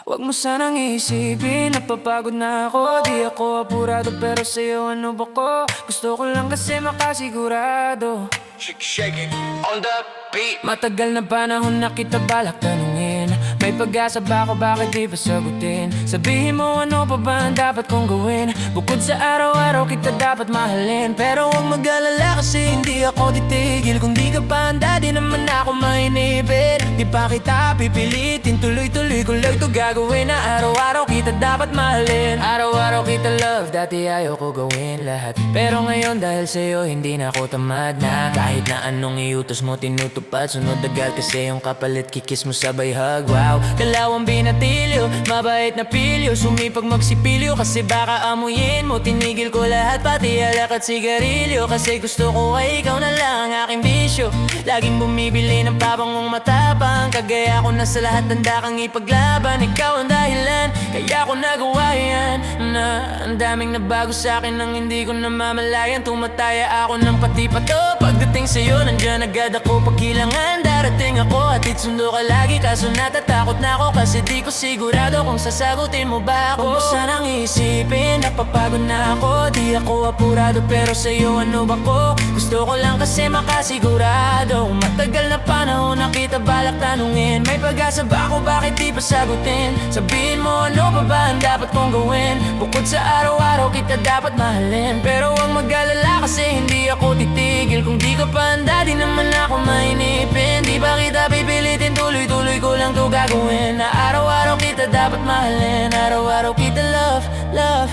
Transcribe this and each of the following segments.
Huwag mo sanang iisipin, napapagod na ako. Di ako apurado pero sa'yo ano ba ko? Gusto ko lang kasi makasigurado. Shake it on the beat. Matagal na panahon na kita balak tanungin. May pag-asa ba ako, bakit di ba sagutin? Sabihin mo ano pa ba ang dapat kong gawin? Bukod sa araw-araw kita dapat mahalin. Pero huwag mag-alala kasi hindi ako titigil. Kung di ka pa handa, di naman ako mainipin. Di pa kita pipilitin, tuloy-tuloy ko lang to gagawin. Na araw-araw kita dapat mahalin. Araw-araw kita love, dati ayaw ko gawin lahat. Pero ngayon dahil sa'yo hindi na ako tamad na. Kahit na anong iutos mo tinutupad, sunod agad kasi yung kapalit kikis mo sabay hug. Wow, dalawang binatilyo, mabait na pilyo. Sumipag magsipilyo kasi baka amuyin mo. Tinigil ko lahat pati alak at sigarilyo. Kasi gusto ko ay ikaw na lang ang aking bisyo. Laging bumibili ng papangong matapang. Kagaya ko na sa lahat handa kang ipaglaban. Ikaw ang dahilan, kaya ko nagawa yan. Na ang daming nabago sa akin nang hindi ko namamalayan. Tumataya ako ng pati pato. Pagdating sa'yo, nandyan agad ako. Pag kailangan, darating ako. Hatid sundo ka lagi, kaso natatakot na ako. Kasi di ko sigurado kung sasagutin mo ba ako. Huwag mo sanang isipin, napapagod na ako. Di ako apurado pero sa'yo ano ba ko? Gusto ko lang kasi makasigurado. Matagal na panahon na kita balak tanungin. May pag-asa ba ako, bakit di pa sagutin? Sabihin mo ano pa ba ang dapat kong gawin? Bukod sa araw-araw kita dapat mahalin. Pero huwag mag-alala kasi hindi ako titigil. Kung di ka pa handa, di naman ako mainipin. Di ba kita pipilitin, tuloy-tuloy ko lang to gagawin. Na araw-araw kita dapat mahalin. Araw-araw kita love, love,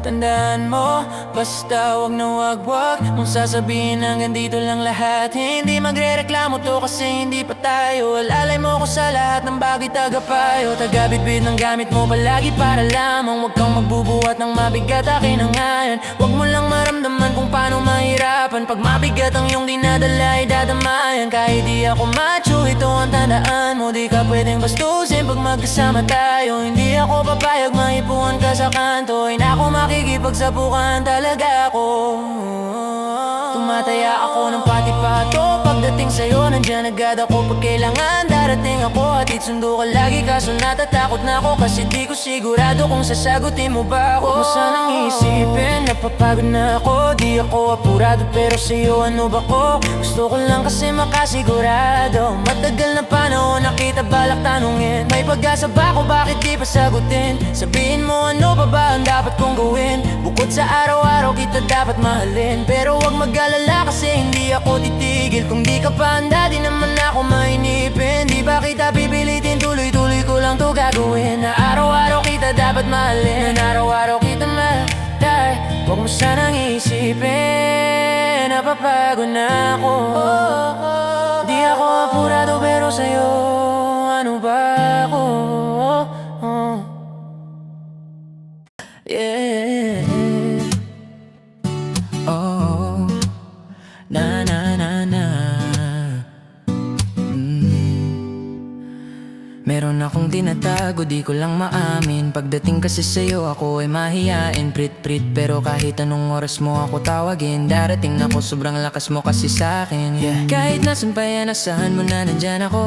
tandaan mo, basta wag na wag mong sasabihin hanggang dito lang lahat. Hindi magre-reklamo to kasi hindi pa tayo. Alalay mo ko sa lahat ng bagay tagapayo. Tagabitbit ng gamit mo palagi para lamang. Huwag kang magbubuhat ng mabigat, akin na ngayon. Huwag mo lang maramdaman kung paano mahirapan. Pag mabigat ang iyong dinadala ay dadamayan. Kahit di ako macho, ito ang tandaan mo. Di ka pwedeng bastusin pag magkasama tayo. Hindi ako papayag maipuan ka sa kanto. Ay naku, makikipagsapukan talaga ako. Tumataya ako ng pati-pato. Pagdating sa'yo, nandyan agad ako. Pag kailangan, darating ako. Hatid sundo ka lagi, kaso natatakot na ako. Kasi di ko sigurado kung sasagutin mo ba ako. Huwag mo sanang isipin, napapagod na ako. Di ako apurado pero sa'yo ano ba ko? Gusto ko lang kasi makasigurado. Matagal na panahon na kita balak tanungin. May pag-asa ba ako, bakit di pa sagutin? Sabihin mo ano pa ba ang dapat kong gawin? Bukod sa araw-araw kita dapat mahalin. Pero huwag mag-alala kasi hindi ako titigil. Kung di ka pa handa, di naman ako mainipin. Di ba kita pipilitin, tuloy-tuloy ko lang to gagawin. Na araw-araw kita dapat mahalin. Na araw-araw kita mahalin. Huwag mo sanang isipin, napapagod na ako. Di ako apurado pero sa'yo ano ba ako? Yeah. Oh, na na na na. Meron akong tinatago, di ko lang maamin. Pagdating kasi sa'yo ako ay mahiyain. Prit-prit pero kahit anong oras mo ako tawagin, darating ako, sobrang lakas mo kasi sa'kin, yeah. Kahit nasan pa yan, asahan mo na nandyan ako.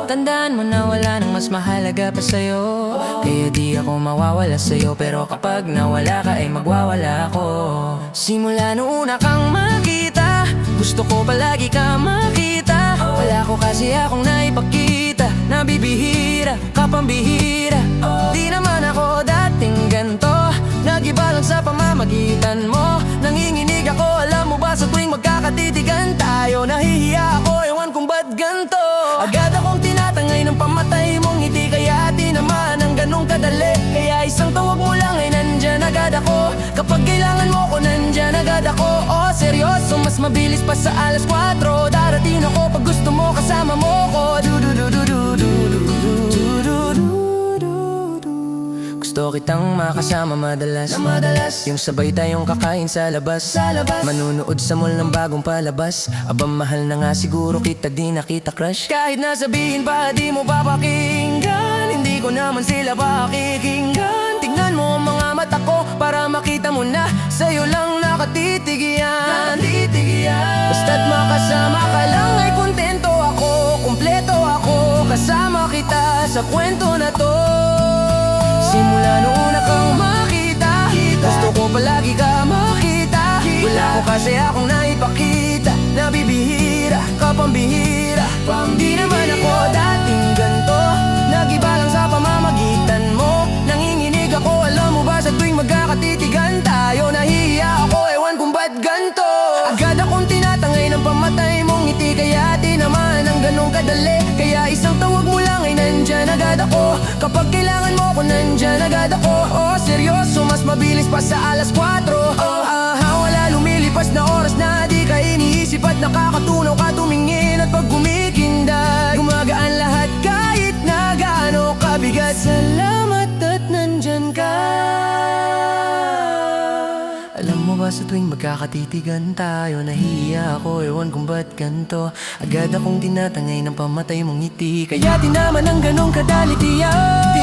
Tandaan mo na wala nang mas mahalaga pa sa'yo. Kaya di ako mawawala sa'yo, pero kapag nawala ka ay magwawala ako. Simula nung una kang makita, gusto ko palagi ka makita. Wala ko kasi akong naipakita, nabibihira, kapambihira. Di naman ako dating ganto, nag-iba lang sa pamamagitan mo. Nanginginig ako, alam mo ba sa tuwing magkakatitigan tayo? Nahihiya ako, ewan kung ba't ganto. Agad akong tinatangay ng pamatay mong ngiti. Kaya di naman ang ganong kadali. Kaya isang tawag mo lang ay nandyan agad ako. Kapag kailangan mo ko, nandyan agad ako. Oh, seryoso, mas mabilis pa sa alas 4. Darating ako pag gusto mo, kasama mo ko. Gusto kitang makasama madalas, yung sabay tayong kakain sa labas, manunood sa mall ng bagong palabas. Aba mahal na nga siguro kita, di na kita crush. Kahit nasabihin pa di mo papakinggan, hindi ko naman sila pakikinggan. Tignan mo ang mga mata ko para makita mo na sa'yo lang nakatitig yan. Basta't makasama ka lang ay kontento ako, kumpleto ako. Kasama kita sa kwento na na to. Simula nung una kang makita, gusto ko palagi ka makita. Wala ko kasi akong naipakita, nabibihira ka pambihira. Di naman ako dating ganto, nag-iba lang sa pamamagitan mo. Nanginginig ako, alam mo ba sa tuwing magkakatitigan tayo, nahihiya ako, ewan kung ba't ganto. Agad akong tinatangay ng pamatay mong ngiti, kaya di naman ang ganong kadali. Kaya isang tawag mo lang ay nandyan agad ako. Kapag kailangan mo ko nandyan agad ako. Oh, seryoso, mas mabilis pa sa alas 4. Wala lumilipas na oras na di ka iniisip at nakakatunaw ka tumingin. At pag kumikindag, gumagaan lahat kahit na gaano kabigat. Salamat at nandyan ka. Alam mo ba sa tuwing magkakatitigan tayo, nahihiya ako, ewan kung ba't ganto. Agad akong tinatangay ng pamatay mong ngiti, kaya di naman ang ganong kadali tiyak.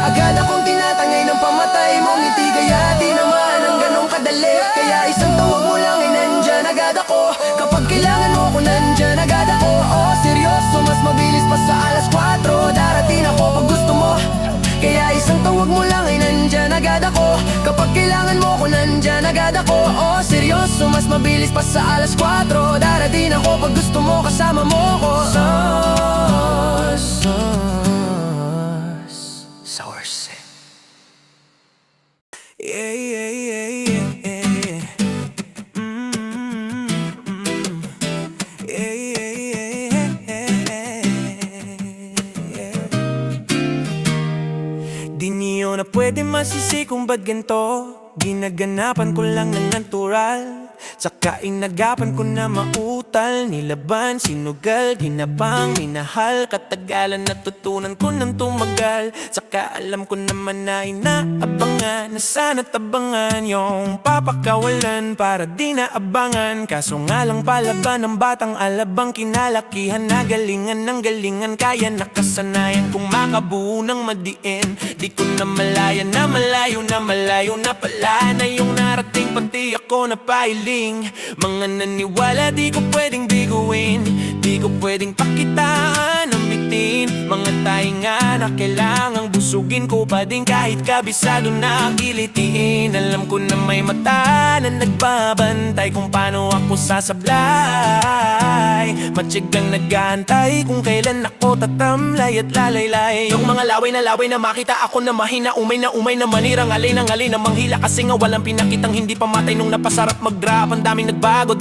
Agad akong tinatangay ng pamatay mong ngiti, kaya di naman ang ganong kadali. Kaya isang tawag mo lang ay nandyan agad ako. Kapag kailangan mo ko nandyan agad ako. Oh, seryoso, mas mabilis pa sa alas 4. Darating ako pag gusto mo. Kaya isang tawag mo lang ay nandyan agad ako. Kapag kailangan mo ko nandyan agad ako. Oh, seryoso, mas mabilis pa sa alas 4. Darating ako pag gusto mo, kasama mo ko. Source. Yeah, yeah, yeah, yeah, yeah. Yeah, yeah, yeah, yeah. Di niyo na pwede masisi kung ba't ganito. Ginaganapan ko lang ng natural, saka inagapan ko na mautal. Nilaban, sinugal, ginapang, minahal. Katagalan natutunan ko ng tumagal. Saka alam ko naman na inaabangan, na sana tabangan yung papakawalan para di naabangan. Kaso nga lang palaban ng batang alabang, kinalakihan na galingan ng galingan. Kaya nakasanayan kung makabuo ng madiin. Di ko na malaya na malayo na malayo na pala na yung narating, pati ako na pailing. Mga naniwala di ko pwedeng biguin, di ko pwedeng pakitaan ng bitin. Mga tainga na kailangang busugin ko pa din kahit kabisado na kilitiin. Alam ko na may mata na nagbabantay kung paano ako sasablay. Matyagang nag-aantay kung kailan ako tatamlay at lalaylay. Yung mga laway na makita ako na mahina, umay na manirang alay ng alay na manghila. Kasi nga walang pinakitang hindi pamatay nung napasarap mag-rap. Ang daming nagbago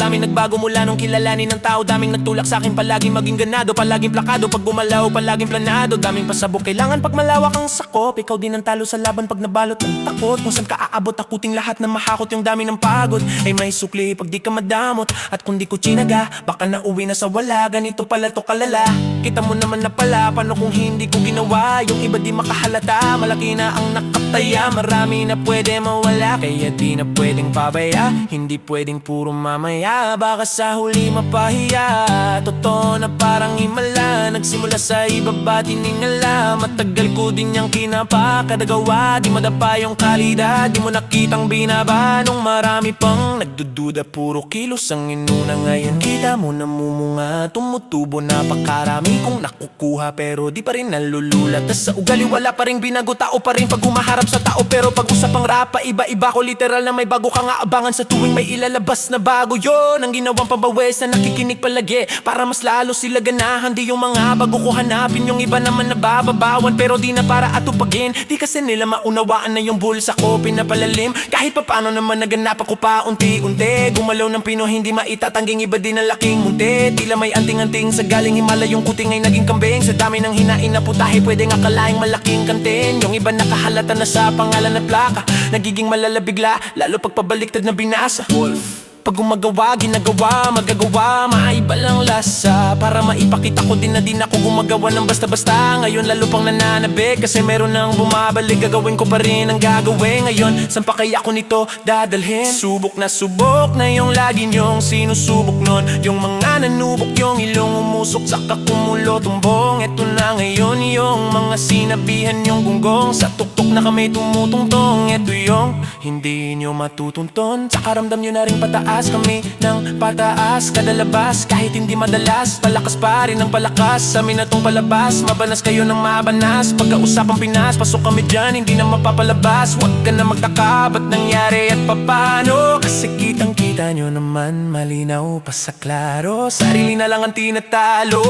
mula nung kilalanin ng tao. Daming nagtulak sa akin, palaging maging ganado, palaging plakado pag gumalaw, palaging planado. Daming pasabok, kailangan pag malawak ang sakop. Ikaw din ang talo sa laban pag nabalot ang takot. Kung saan ka aabot, takuting lahat na mahakot. Yung dami ng pagod ay may sukli pag di ka madamot. At kung di ko chinaga, baka nauwi na sa wala. Ganito pala to kalala, kita mo naman na pala. Paano kung hindi ko ginawa? Yung iba di makahalata, malaki na ang nakataya. Marami na pwede mawala, kaya di na pwedeng pabaya. Hindi pwedeng puro mamaya, baka sa huli mapahiya. Totoo na parang himala, nagsimula sa ibaba tiningala. Matagal ko din niyang kinapakadagawa, di madapa yung kalidad. Di mo nakitang binaba nung marami pang nagdududa. Puro kilos ang inuna, ngayon kita mo namumunga. Tumutubo, napakarami kong nakukuha, pero di pa rin nalulula. Tas sa ugali wala pa rin binago, tao pa rin pag humaharap sa tao. Pero pag usapang rap, iba-iba ko literal na may bago ka nga abangan. Sa tuwing may ilalabas na bago, yun ang ginawang pambawes na nakikinig palagi, para mas lalo sila ganahan. Di yung mga bago ko hanapin, yung iba naman nabababawan, pero di na para atupagin. Di kasi nila maunawaan na yung bulsa ko pinapalalim. Kahit pa paano naman naganap ako pa unti-unti. Gumalaw ng Pinoy, hindi maitatangging, iba din ang laking munti. Tila may anting-anting sa galing himala, yung kuting ay naging kambing. Sa dami ng hinain na putahe, pwedeng akalaing malaking kantin. Yung iba nakahalata na sa pangalan at plaka, nagiging malalabigla, lalo pag pabaliktad na binasa. Wolf. Pag gumagawa, ginagawa, magagawa, maiba lang lasa. Para maipakita ko din na din ako gumagawa ng basta-basta. Ngayon lalo pang nananabik, kasi meron nang bumabalik. Gagawin ko pa rin ang gagawin. Ngayon, saan pa kaya ko nito dadalhin? Subok na yung lagi niyong sinusubok nun. Yung mga nanubok, yung ilong umusok, saka kumulo tumbong. Eto na ngayon yung mga sinabihan yung gunggong. Sa tuktok na kami tumutungtong. Eto yung hindi nyo matutunton. Saka ramdam nyo na rin pataas pataas kami ng pataas. Kada labas kahit hindi madalas, palakas pa rin ang palakas. Sa amin na tong palabas, mabanas kayo ng mabanas. Pagkausapang Pinas, pasok kami dyan, hindi na mapapalabas. Huwag ka na magtaka, ba't nangyari at papano? Kasi kitang kita nyo naman, malinaw pa sa klaro. Sarili na lang ang tinatalo,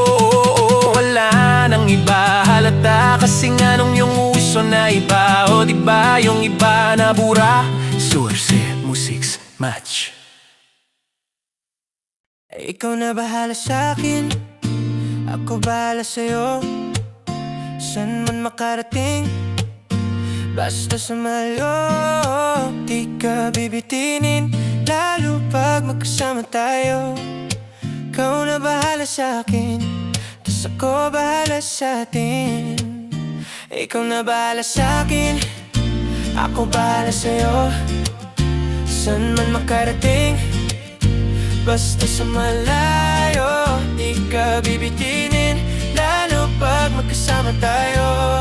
wala nang iba halata. Kasi nga nung yung uso na iba, o diba yung iba na bura. Source, musics, match. Ikaw na bahala sa'kin, ako bahala sa'yo. San man makarating, basta sumalo. Di ka bibitinin, lalo pag magkasama tayo. Ikaw na bahala sa'kin, tas ako bahala sa'tin. Ikaw na bahala sa'kin, ako bahala sa'yo. San man makarating, basta sa malayo. Di ka bibitinin, lalo pag magkasama tayo.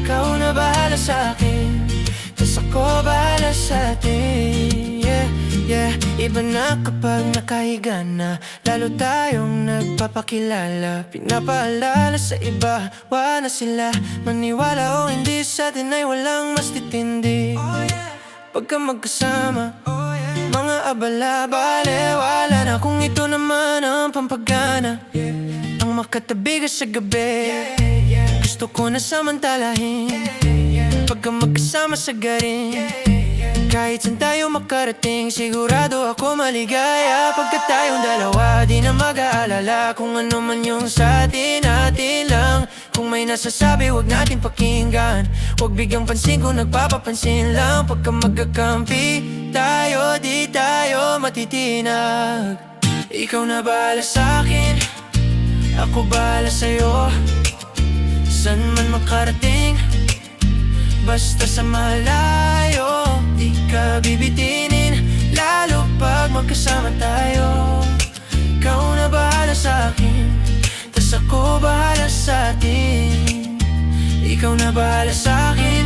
Ikaw na bahala sa'kin, tas ako bahala sa'tin. Yeah, yeah. Iba na kapag nakahiga na, lalo tayong nagpapakilala. Pinapaalala sa iba, wala sila maniwala o hindi. Sa atin ay walang mas titindi. Pagka magkasama, mga abala, balewala na. Kung ito naman ang pampagana, ang makatabi ka sa gabi, gusto ko na samantalahin. Pagka magkasama sa garin, kahit saan tayo makarating, sigurado ako maligaya. Pagka tayong dalawa, di na mag-aalala kung ano man yung sa atin, atin lang. Kung may nasasabi, wag natin pakinggan. Wag bigyang pansin kung nagpapapansin lang. Pagka magkakampi tayo, di tayo matitinag. Ikaw na bahala sa'kin, ako bahala sa'yo. San man makarating, basta sa malayo. Di ka bibitinin, lalo pag magkasama tayo. Ikaw na bahala sa'kin, tas ako bahala sa'tin. Ikaw na bahala sa'kin,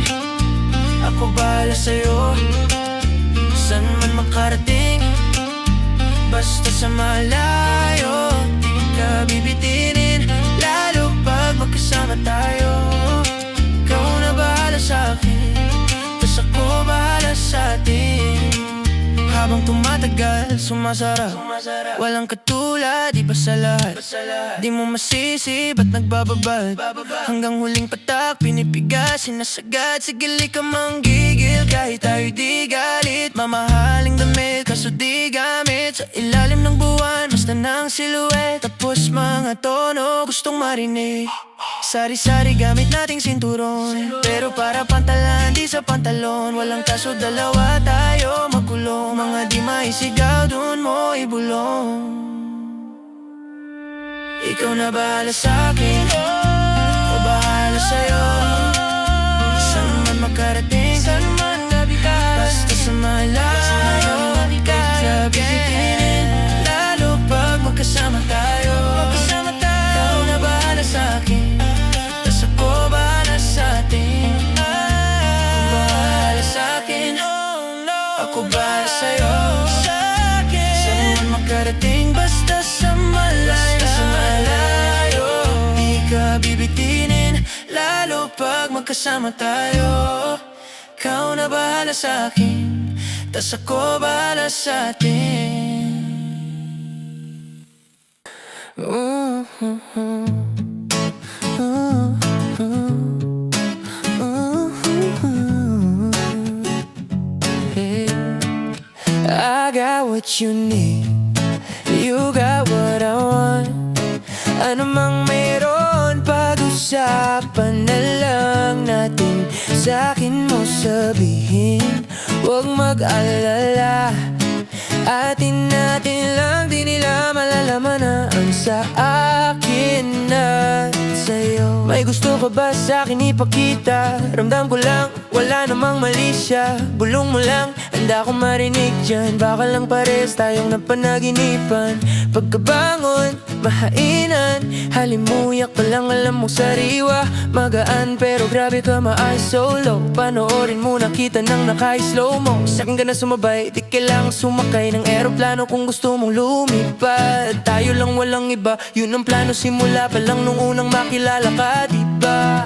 ako bahala sa'yo. San man makarating, basta sa malayo. Di ka bibitinin, lalo pag magkasama tayo. Ikaw na bahala sa'kin, tas ako bahala sa'tin. Habang tumatagal, sumasarap, walang katulad, iba sa lahat. Di mo masisi, ba't nagbababad? Hanggang huling patak, pinipigas, sinasagad. Sige ka manggigil, kahit tayo di galit. Mamahaling damit, kaso di gamit. Sa ilalim ng buwan, basta ng silhouette. Tapos mga tono, gustong marinig. Sari-sari gamit nating sinturon, pero para pantalan, di sa pantalon. Walang kaso, dalawa tayo makulong. Mga di maisigaw, dun mo ibulong. Ikaw na bahala sa'kin, o bahala sa'yo. Saan man makarating, basta sa malayo. Di ka bibitinin, lalo pag magkasama tayo. Ikaw na bahala sa'kin, tas ako bahala sa'tin. Bahala sa'kin, ako bahala sa'yo. Saan man makarating, basta sa malayo. Di ka bibitinin, lalo pag magkasama tayo. Ikaw na bahala sa'kin, tas ako bahala sa'tin. I got what you need, you got what I want. Ano mang meron, pag-usapan na lang natin. Sa'kin mo sabihin, huwag mag-alala. Atin natin lang, di nila malalaman na ang sa akin at sa'yo. May gusto ka ba sa'kin ipakita? Ramdam ko lang, wala namang mali siya. Bulong mo lang, handa ko marinig dyan. Baka lang pares tayong napanaginipan. Pagkabangon, mahainan, halimuyak pa lang alam mong sariwa. Magaan pero grabe ka maayos solo. Panoorin mo nakita nang naka-slow mo. Sa'kin ka na sumabay, di kailangang sumakay ng eroplano kung gusto mong lumipad. Tayo lang walang iba, yun ang plano simula pa lang nung unang makilala ka, diba?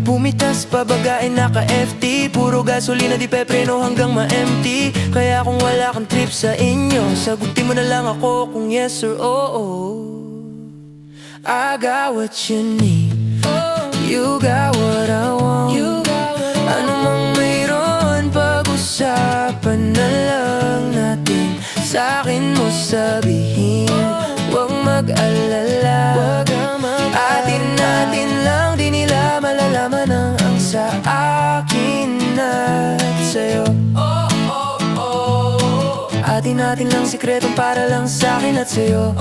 Pumitas pabagain naka-FT, puro gasolina di pepreno hanggang ma-empty. Kaya kung wala kang trip sa inyo, sagutin mo na lang ako kung yes or oo. I got what you need, you got what I want. Ano mang mayroon, pag-usapan na lang natin. Sa'kin mo sabihin, huwag mag-alala. Atin lang, di nila malalaman ang sa akin at sa'yo. Atin lang sikretong para lang sa'kin at sa'yo.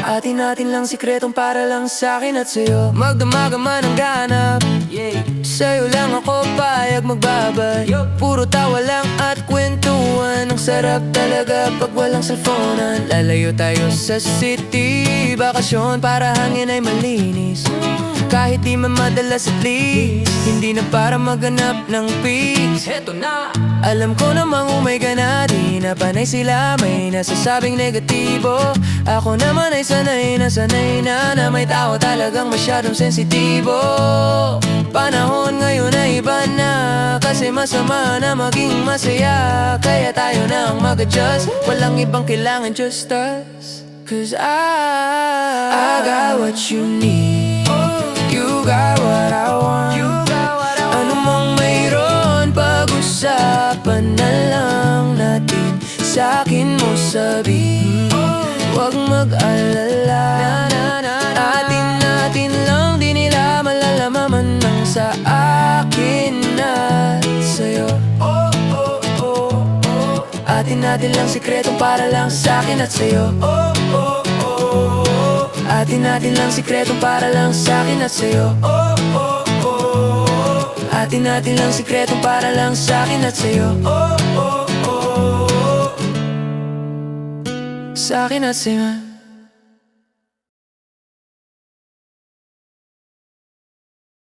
Atin lang sikretong para lang sa'kin at sa'yo. Magdamagan man ang ganap, sa'yo lang ako payag magbabay. Puro tawa lang at kwentuhan. Ang sarap talaga pag walang cellphonean. Lalayo tayo sa city, bakasyon para hangin ay malinis. Kahit di man madalas at least, hindi na para maghanap ng peace. Heto na! Alam ko namang umay ka na, di na panay sila, may nasasabing negatibo. Ako naman ay sanay na may tao talagang masyadong sensitibo. Panahon ngayon ay iba na, kasi masama na maging masaya. Kaya tayo na ang mag-adjust, walang ibang kailangan, just us. Cause I got what you need, you got what I want. Ano mang mayroon, pag-usapan na lang natin. Sa'kin mo sabihin, huwag mag-alala. Atin lang, di nila malalaman ang sa akin at sa'yo. Atin lang sikretong para lang sa'kin at sa'yo. Atin lang sikretong para lang sa'kin at sa'yo. Atin lang sikretong para lang sa'kin at sa'yo. Sa'kin at sa'yo.